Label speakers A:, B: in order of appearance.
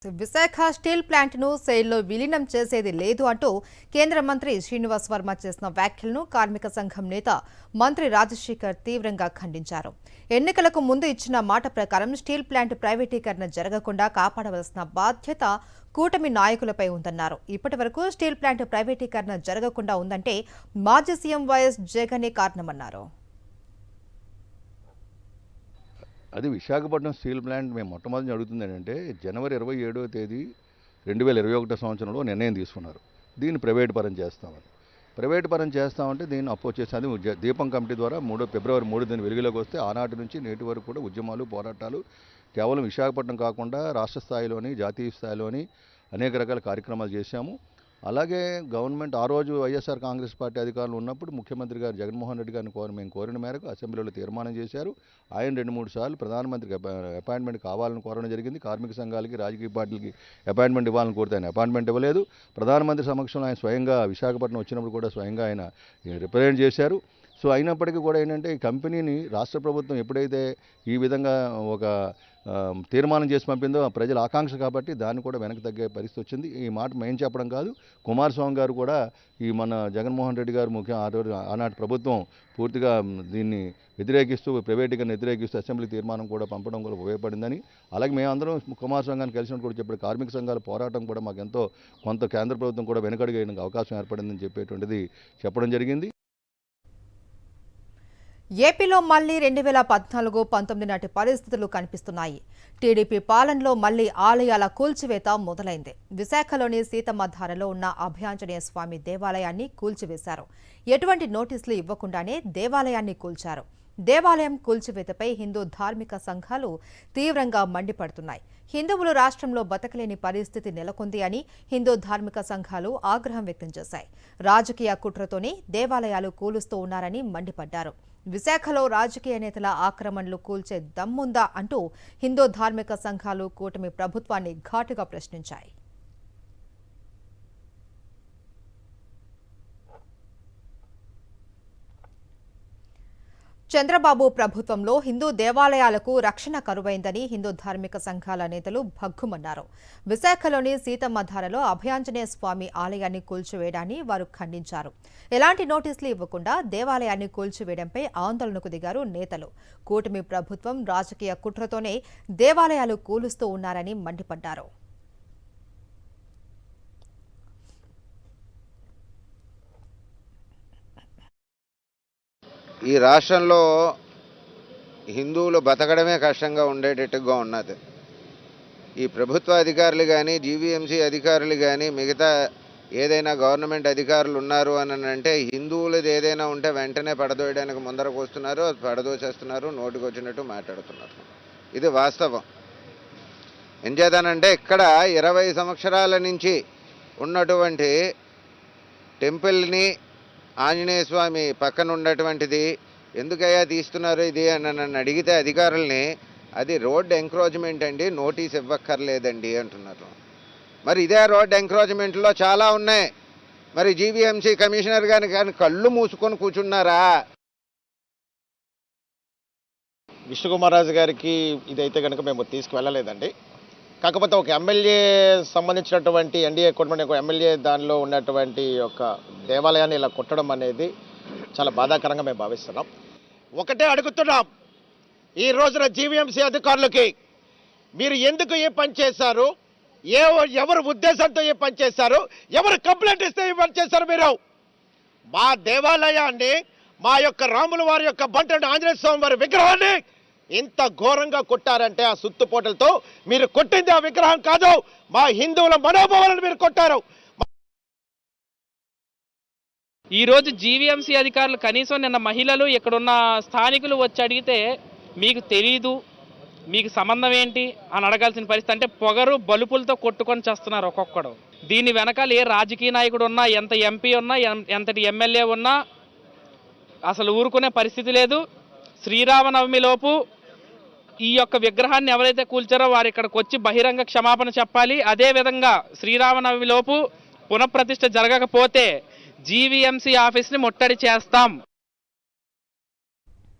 A: Visakha steel ప్లాంట్ను సెయిల్లో విలీనం చేసేది లేదు అంటూ కేంద్ర మంత్రి శ్రీనివాస్ వర్మ చేసిన వ్యాఖ్యలను కార్మిక సంఘం నేత మంత్రి రాజశేఖర్ తీవ్రంగా ఖండించారు. ఎన్నికలకు ముందు ఇచ్చిన మాట ప్రకారం స్టీల్ ప్లాంట్ ప్రైవేటీకరణ జరగకుండా కాపాడవలసిన బాధ్యత కూటమి నాయకులపై ఉందన్నారు. ఇప్పటివరకు స్టీల్ ప్లాంట్ ప్రైవేటీకరణ జరగకుండా ఉందంటే మాజీ సీఎం వైఎస్ జగనే కారణమన్నారు.
B: అది విశాఖపట్నం స్టీల్ ప్లాంట్ మేము మొట్టమొదటి అడుగుతుంది ఏంటంటే జనవరి 27వ తేదీ 2021 సంవత్సరంలో నిర్ణయం తీసుకున్నారు. దీన్ని ప్రైవేట్ పరం చేస్తామని. ప్రైవేట్ పరం చేస్తామంటే దీన్ని అపోజ్ చేసి దీపం కమిటీ ద్వారా ఫిబ్రవరి 3 దీన్ని వెలుగులోకి వస్తే ఆనాటి నుంచి నేటి వరకు కూడా ఉద్యమాలు పోరాటాలు కేవలం విశాఖపట్నం కాకుండా రాష్ట్ర స్థాయిలోని జాతీయ స్థాయిలోని అనేక రకాల కార్యక్రమాలు చేశాము. అలాగే గవర్నమెంట్ ఆ రోజు వైఎస్ఆర్ కాంగ్రెస్ పార్టీ అధికారులు ఉన్నప్పుడు ముఖ్యమంత్రి గారు జగన్మోహన్ రెడ్డి గారిని మేము కోరిన మేరకు అసెంబ్లీలో తీర్మానం చేశారు. ఆయన 2-3 సార్లు ప్రధానమంత్రికి అపాయింట్మెంట్ కావాలని కోరడం జరిగింది. కార్మిక సంఘాలకి రాజకీయ పార్టీలకి అపాయింట్మెంట్ ఇవ్వాలని కోరితే ఆయన అపాయింట్మెంట్ ఇవ్వలేదు. ప్రధానమంత్రి సమక్షంలో ఆయన స్వయంగా విశాఖపట్నం వచ్చినప్పుడు కూడా స్వయంగా ఆయన రిప్రజెంట్ చేశారు. సో అయినప్పటికీ కూడా ఏంటంటే ఈ కంపెనీని రాష్ట్ర ప్రభుత్వం ఎప్పుడైతే ఈ విధంగా ఒక తీర్మానం చేసి పంపిందో ప్రజల ఆకాంక్ష కాబట్టి దాన్ని కూడా వెనక్కి తగ్గే పరిస్థితి వచ్చింది. ఈ మాట మేము చెప్పడం కాదు, కుమారస్వామి గారు కూడా ఈ మన జగన్మోహన్ రెడ్డి గారు ఆనాటి ప్రభుత్వం పూర్తిగా దీన్ని వ్యతిరేకిస్తూ ప్రైవేటీకరణ వ్యతిరేకిస్తూ అసెంబ్లీ తీర్మానం కూడా పంపడం కూడా ఉపయోగపడిందని, అలాగే మేమందరం కుమారస్వామి గారిని కలిసినట్టు కూడా చెప్పాడు. కార్మిక సంఘాల పోరాటం కూడా మాకు ఎంతో కొంత కేంద్ర ప్రభుత్వం కూడా వెనకడుగేయడానికి అవకాశం ఏర్పడిందని చెప్పేటువంటిది చెప్పడం జరిగింది.
A: ఏపీలో మళ్లీ 2014-19 నాటి పరిస్థితులు కనిపిస్తున్నాయి. టీడీపీ పాలనలో మళ్లీ ఆలయాల కూల్చివేత మొదలైంది. విశాఖలోని సీతమ్మధారలో ఉన్న అభయాంజనేయ స్వామి దేవాలయాన్ని కూల్చివేశారు. ఎటువంటి నోటీసులు ఇవ్వకుండానే దేవాలయాన్ని కూల్చారు. దేవాలయం కూల్చివేతపై హిందూ ధార్మిక సంఘాలు తీవ్రంగా మండిపడుతున్నాయి. హిందువులు రాష్ట్రంలో బతకలేని పరిస్థితి నెలకొంది అని హిందూ ధార్మిక సంఘాలు ఆగ్రహం వ్యక్తం చేశాయి. రాజకీయ కుట్రతోనే దేవాలయాలు కూలుస్తూ ఉన్నారని మండిపడ్డారు. విశాఖలో రాజకీయ నేతల ఆక్రమణలు కూల్చే దమ్ముందా అంటూ హిందూ ధార్మిక సంఘాలు కూటమి ప్రభుత్వాన్ని ఘాటుగా ప్రశ్నించాయి. చంద్రబాబు ప్రభుత్వంలో హిందూ దేవాలయాలకు రక్షణ కరువైందని హిందూ ధార్మిక సంఘాల నేతలు భగ్గుమన్నారు. విశాఖలోని సీతమ్మధారలో అభయాంజనేయ స్వామి ఆలయాన్ని కూల్చివేయడాన్ని వారు ఖండించారు. ఎలాంటి నోటీసులు ఇవ్వకుండా దేవాలయాన్ని కూల్చివేయడంపై ఆందోళనకు దిగారు నేతలు. కూటమి ప్రభుత్వం రాజకీయ కుట్రతోనే దేవాలయాలు కూలుస్తూ ఉన్నారని మండిపడ్డారు.
C: ఈ రాష్ట్రంలో హిందువులు బతకడమే కష్టంగా ఉండేటట్టుగా ఉన్నది. ఈ ప్రభుత్వ అధికారులు కానీ జీవీఎంసీ అధికారులు కానీ మిగతా ఏదైనా గవర్నమెంట్ అధికారులు ఉన్నారు అని అంటే హిందువులది ఏదైనా ఉంటే వెంటనే పడదోయడానికి ముందరకు వస్తున్నారు, పడదోసేస్తున్నారు, నోటికి వచ్చినట్టు మాట్లాడుతున్నారు. ఇది వాస్తవం. ఏం చేద్దానంటే ఇక్కడ 20 సంవత్సరాల నుంచి ఉన్నటువంటి టెంపుల్ని ఆంజనేయ స్వామి పక్కన ఉన్నటువంటిది ఎందుకయ్యా తీస్తున్నారు ఇది అని నన్ను అడిగితే అధికారుల్ని అది రోడ్ ఎంక్రోచ్మెంట్ అండి, నోటీస్ ఇవ్వక్కర్లేదండి అంటున్నారు. మరి ఇదే రోడ్ ఎంక్రోచ్మెంట్లో చాలా ఉన్నాయి. మరి జీవీఎంసీ కమిషనర్ కానీ కళ్ళు మూసుకొని కూర్చున్నారా?
D: విష్ణుకుమారాజు గారికి ఇదైతే కనుక మేము తీసుకువెళ్ళలేదండి. కాకపోతే ఒక ఎమ్మెల్యే సంబంధించినటువంటి ఎన్డీఏ కూటమి ఒక ఎమ్మెల్యే దానిలో ఉన్నటువంటి ఒక దేవాలయాన్ని ఇలా కొట్టడం అనేది చాలా బాధాకరంగా మేము భావిస్తున్నాం. ఒకటే అడుగుతున్నాం, ఈ రోజున జీవీఎంసీ అధికారులకి మీరు ఎందుకు ఏ పని చేశారు, ఎవరు ఉద్దేశంతో ఏ పని చేశారు, ఎవరు కంప్లైంట్ ఇస్తే ఏ పని చేశారు? మీరు మా దేవాలయాన్ని, మా యొక్క రాముల వారి యొక్క బంట ఆంజనేయ స్వామి వారి విగ్రహాన్ని ఇంత ఘోరంగా కొట్టారంటే ఆ సుత్తుపోటలతో మీరు కొట్టింది ఆ విగ్రహం కాదు, మా హిందువుల మనోభావాలను మీరు కొట్టారు.
E: ఈరోజు జీవీఎంసీ అధికారులు కనీసం నిన్న మహిళలు ఇక్కడున్న స్థానికులు వచ్చి అడిగితే మీకు తెలీదు, మీకు సంబంధం ఏంటి అని అడగాల్సిన పరిస్థితి. అంటే పొగరు బలుపులతో కొట్టుకొని చేస్తున్నారు ఒక్కొక్కడు. దీని వెనకాల ఏ రాజకీయ నాయకుడు ఉన్నా, ఎంత ఎంపీ ఉన్నా, ఎంతటి ఎమ్మెల్యే ఉన్నా అసలు ఊరుకునే పరిస్థితి లేదు. శ్రీరామనవమిలోపు ఈ యొక్క విగ్రహాన్ని ఎవరైతే కూల్చారో వారు ఇక్కడికి వచ్చి బహిరంగ క్షమాపణ చెప్పాలి. అదేవిధంగా శ్రీరామనవమిలోపు పునఃప్రతిష్ఠ జరగకపోతే జీవీఎంసీ ఆఫీస్ని ముట్టడి చేస్తాం.